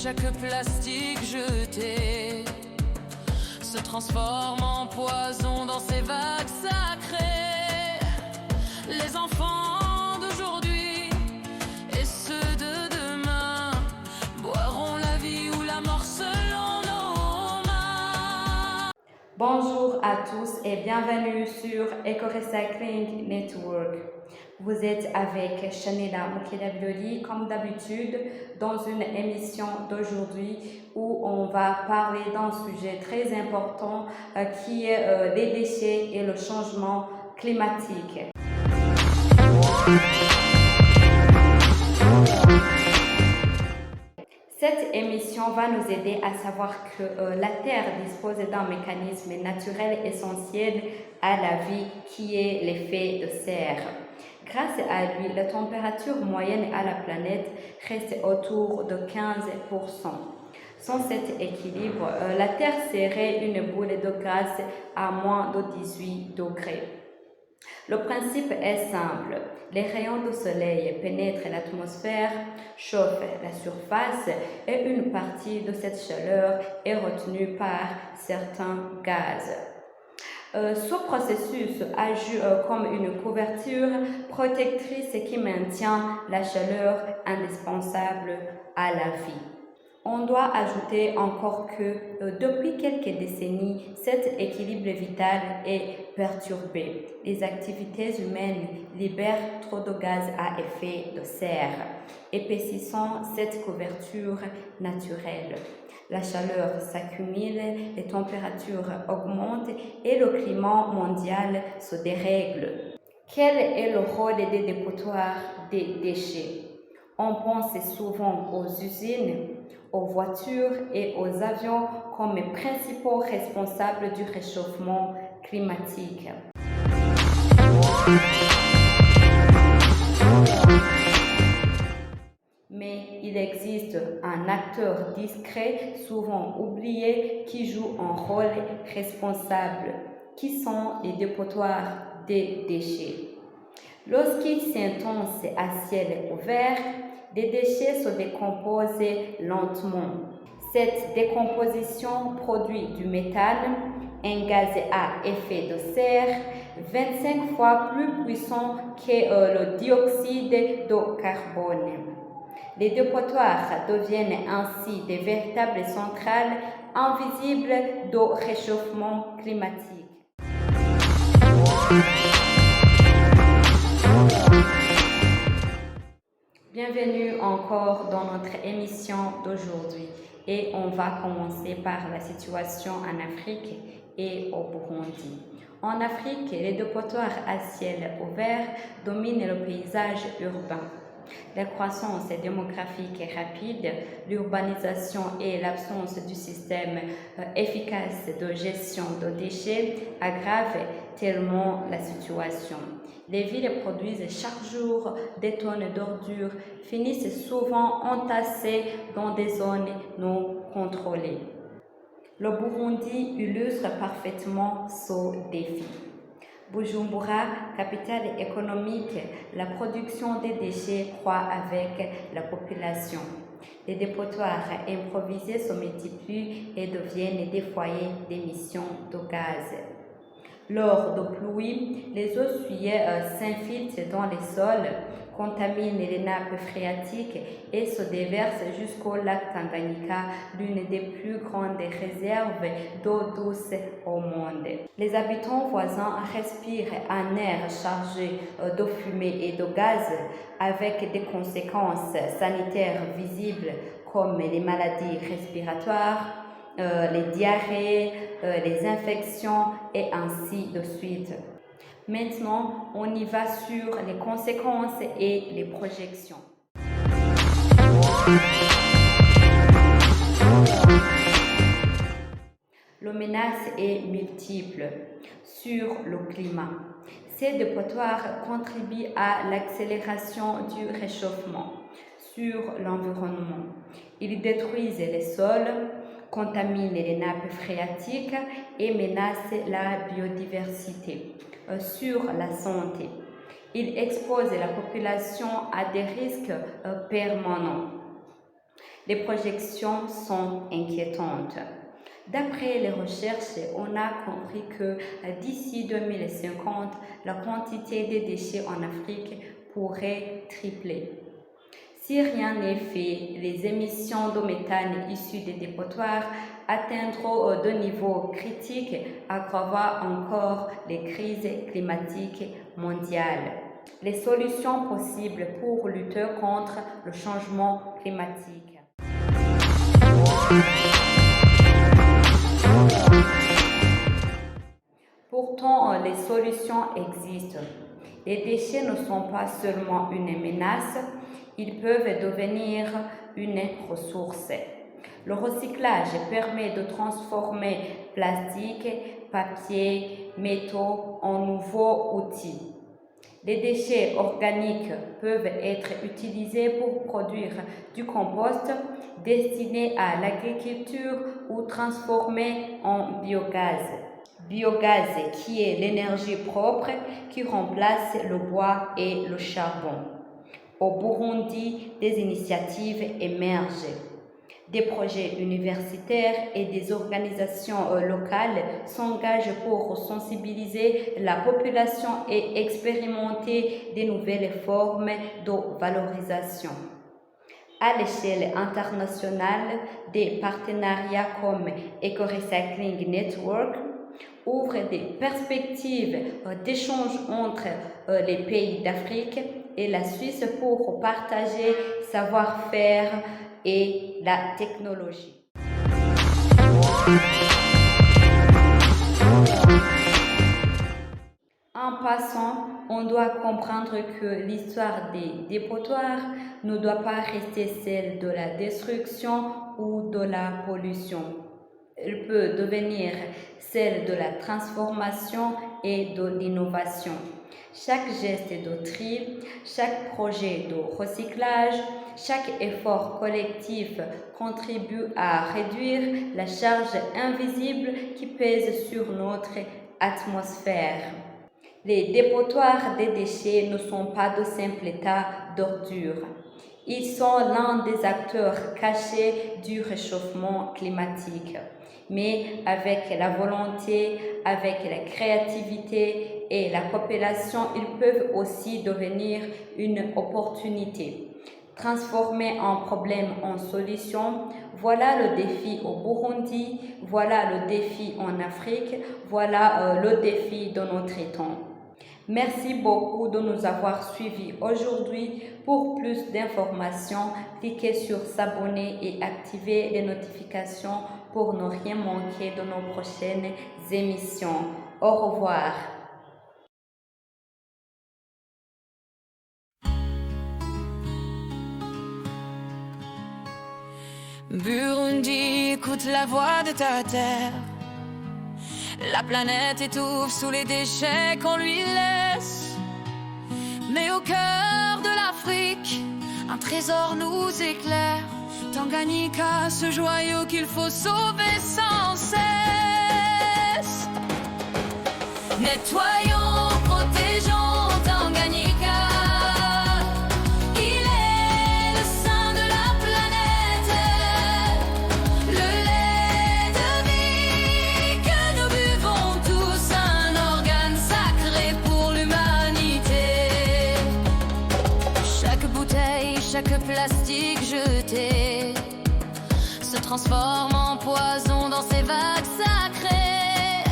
chaque plastique jeté se transforme en poison dans ces vagues sacrées. Les enfants d'aujourd'hui et ceux de demain boiront la vie ou la mort selon nos mains. Bonjour à tous et bienvenue sur Eco-Recycling Network. Vous êtes avec Shanela Mukelabiloli comme d'habitude dans une émission d'aujourd'hui où on va parler d'un sujet très important qui est les déchets et le changement climatique. Cette émission va nous aider à savoir que la Terre dispose d'un mécanisme naturel essentiel à la vie qui est l'effet de serre. Grâce à lui, la température moyenne à la planète reste autour de 15%. Sans cet équilibre, la Terre serait une boule de gaz à moins de 18 degrés. Le principe est simple. Les rayons du soleil pénètrent l'atmosphère, chauffent la surface et une partie de cette chaleur est retenue par certains gaz. Ce processus agit comme une couverture protectrice qui maintient la chaleur indispensable à la vie. On doit ajouter encore que depuis quelques décennies, cet équilibre vital est perturbé. Les activités humaines libèrent trop de gaz à effet de serre, épaississant cette couverture naturelle. La chaleur s'accumule, les températures augmentent et le climat mondial se dérègle. Quel est le rôle des dépotoirs des déchets? On pense souvent aux usines, aux voitures et aux avions comme les principaux responsables du réchauffement climatique. Mais il existe un acteur discret, souvent oublié, qui joue un rôle responsable, qui sont les dépotoirs des déchets. Lorsqu'ils s'intensent à ciel ouvert, des déchets se décomposent lentement. Cette décomposition produit du méthane, un gaz à effet de serre 25 fois plus puissant que le dioxyde de carbone. Les dépotoirs deviennent ainsi des véritables centrales invisibles de réchauffement climatique. Bienvenue encore dans notre émission d'aujourd'hui et on va commencer par la situation en Afrique et au Burundi. En Afrique, les dépotoirs à ciel ouvert dominent le paysage urbain. La croissance démographique est rapide, l'urbanisation et l'absence du système efficace de gestion de déchets aggravent tellement la situation. Les villes produisent chaque jour des tonnes d'ordures, finissent souvent entassées dans des zones non contrôlées. Le Burundi illustre parfaitement ce défi. Bujumbura, capitale économique, la production des déchets croît avec la population. Les dépotoirs improvisés se multiplient et deviennent des foyers d'émissions de gaz. Lors de pluies, les eaux souillées s'infiltrent dans les sols, contaminent les nappes phréatiques et se déversent jusqu'au lac Tanganyika, l'une des plus grandes réserves d'eau douce au monde. Les habitants voisins respirent un air chargé de fumée et de gaz avec des conséquences sanitaires visibles comme les maladies respiratoires, les diarrhées, les infections et ainsi de suite. Maintenant, on y va sur les conséquences et les projections. La menace est multiple sur le climat. Ces dépotoirs contribuent à l'accélération du réchauffement sur l'environnement. Ils détruisent les sols, contaminent les nappes phréatiques et menacent la biodiversité. Sur la santé, ils exposent la population à des risques permanents. Les projections sont inquiétantes. D'après les recherches, on a compris que d'ici 2050, la quantité de déchets en Afrique pourrait tripler. Si rien n'est fait, les émissions de méthane issues des dépotoirs atteindront de niveaux critiques, aggravant encore les crises climatiques mondiales. Les solutions possibles pour lutter contre le changement climatique. Pourtant, les solutions existent. Les déchets ne sont pas seulement une menace, ils peuvent devenir une ressource. Le recyclage permet de transformer plastique, papier, métaux en nouveaux outils. Les déchets organiques peuvent être utilisés pour produire du compost destiné à l'agriculture ou transformés en biogaz. Biogaz qui est l'énergie propre qui remplace le bois et le charbon. Au Burundi, des initiatives émergent. Des projets universitaires et des organisations locales s'engagent pour sensibiliser la population et expérimenter de nouvelles formes de valorisation. À l'échelle internationale, des partenariats comme Eco-Recycling Network ouvrent des perspectives d'échange entre les pays d'Afrique et la Suisse pour partager savoir-faire et la technologie. En passant, on doit comprendre que l'histoire des dépotoirs ne doit pas rester celle de la destruction ou de la pollution. Elle peut devenir celle de la transformation et de l'innovation. Chaque geste de tri, chaque projet de recyclage, chaque effort collectif contribue à réduire la charge invisible qui pèse sur notre atmosphère. Les dépotoirs des déchets ne sont pas de simples états d'ordures. Ils sont l'un des acteurs cachés du réchauffement climatique. Mais avec la volonté, avec la créativité et la coopération, ils peuvent aussi devenir une opportunité. Transformer un problème en solution, voilà le défi au Burundi, voilà le défi en Afrique, voilà le défi de notre temps. Merci beaucoup de nous avoir suivis aujourd'hui. Pour plus d'informations, cliquez sur s'abonner et activez les notifications pour ne rien manquer de nos prochaines émissions. Au revoir. Burundi, écoute la voix de ta terre. La planète étouffe sous les déchets qu'on lui laisse. Mais au cœur de l'Afrique, un trésor nous éclaire. Tanganyika, ce joyau qu'il faut sauver sans cesse. Nettoyons, protégeons Tanganyika. Il est le sein de la planète, le lait de vie que nous buvons tous, un organe sacré pour l'humanité. Chaque bouteille, chaque plastique jeté se transforme en poison dans ces vagues sacrées.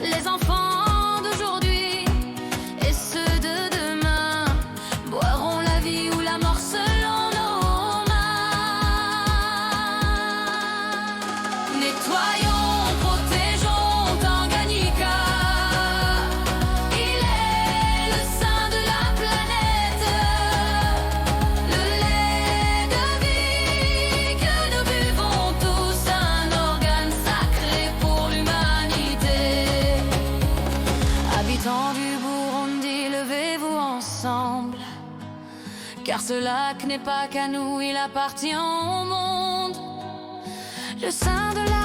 Les enfants d'aujourd'hui et ceux de demain boiront la vie ou la mort selon nos mains. Nettoyons, protégeons Tanganyika. Il est le sein de la planète, le lait de vie que nous buvons tous, un organe sacré pour l'humanité. Habitants du Burundi, levez-vous ensemble, car ce lac n'est pas qu'à nous, il appartient au monde. Le sein de la